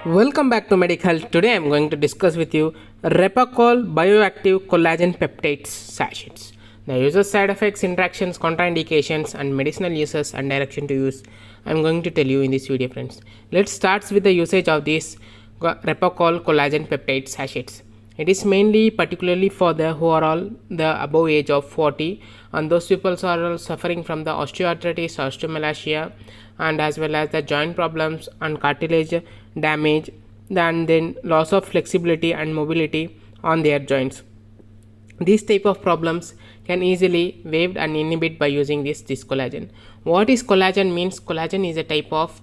Welcome back to Medichealth. Today I am going to discuss with you Repacoll bioactive collagen peptides sachets. The user side effects, interactions, contraindications, and medicinal uses and direction to use. I am going to tell you in this video, friends. Let's start with the usage of these Repacoll collagen peptide sachets. It is mainly particularly for the who are all the above age of 40 and those people who are all suffering from the osteoarthritis, osteomalacia, and as well as the joint problems and cartilage damage, and then loss of flexibility and mobility on their joints. These type of problems can easily waived and inhibit by using this collagen. What is collagen means? Collagen is a type of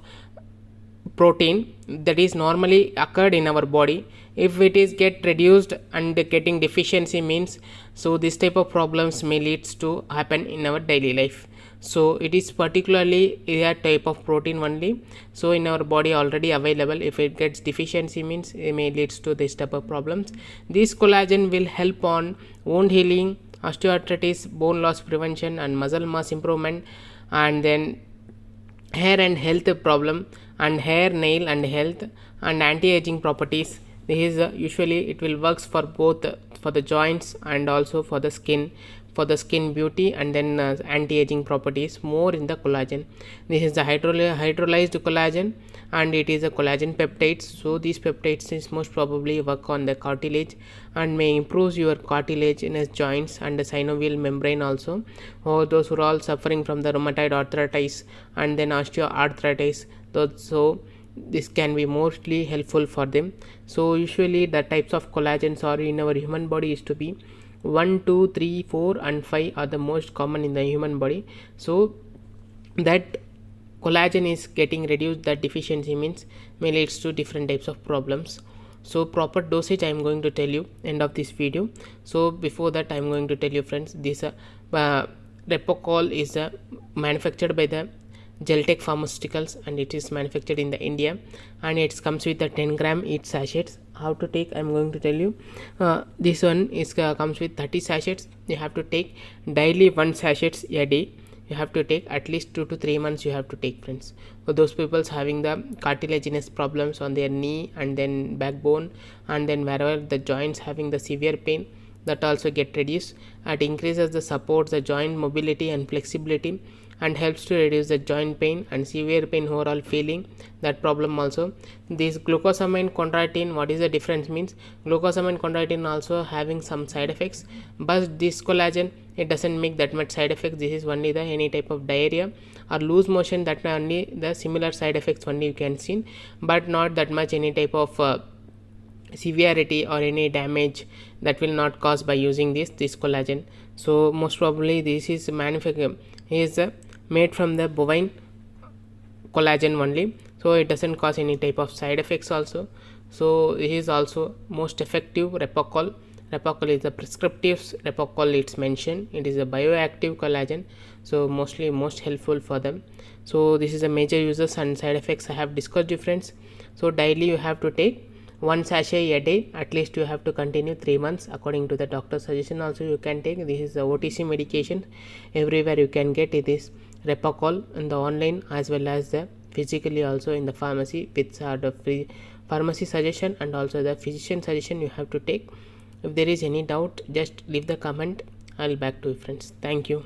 protein that is normally occurred in our body. If it is get reduced and getting deficiency means, so this type of problems may leads to happen in our daily life. So it is particularly a type of protein only, so in our body already available. If it gets deficiency means it may leads to this type of problems. This collagen will help on wound healing, osteoarthritis, bone loss prevention, and muscle mass improvement, and then hair and health problem, and hair, nail and health, and anti-aging properties. This is usually it will works for both for the joints and also for the skin beauty, and then anti-aging properties more in the collagen. This is the hydrolyzed collagen, and it is a collagen peptides. So these peptides is most probably work on the cartilage and may improve your cartilaginous joints and the synovial membrane also, or those who are all suffering from the rheumatoid arthritis and then osteoarthritis. So this can be mostly helpful for them. So usually the types of collagens are in our human body is to be 1, 2, 3, 4 and 5 are the most common in the human body. So that collagen is getting reduced, that deficiency means may leads to different types of problems. So proper dosage I am going to tell you end of this video. So before that I am going to tell you, friends, this Repacoll is manufactured by the Geltech Pharmaceuticals, and it is manufactured in the India, and it comes with the 10 gram each sachets. How to take I am going to tell you. This one is comes with 30 sachets. You have to take daily 1 sachets a day. You have to take at least 2 to 3 months. You have to take, friends. For those people having the cartilaginous problems on their knee and then backbone, and then wherever the joints having the severe pain, that also get reduced. It increases the support, the joint mobility and flexibility, and helps to reduce the joint pain and severe pain overall feeling, that problem also. This glucosamine chondroitin, what is the difference means? Glucosamine chondroitin also having some side effects, but this collagen, it doesn't make that much side effects. This is only the any type of diarrhea or loose motion, that only the similar side effects only you can see, but not that much any type of severity or any damage that will not cause by using this collagen. So most probably this is manufactured is made from the bovine collagen only, so it doesn't cause any type of side effects also. So it is also most effective. Repacoll is the Prescriptives. Repacoll it's mentioned, it is a bioactive collagen, so mostly most helpful for them. So this is the major uses and side effects I have discussed, friends. So daily you have to take 1 sachet a day, at least you have to continue 3 months according to the doctor's suggestion. Also you can take, this is the OTC medication, everywhere you can get it is Repacoll in the online as well as the physically also in the pharmacy with the free pharmacy suggestion and also the physician suggestion you have to take. If there is any doubt, just leave the comment. I'll back to you, friends. Thank you.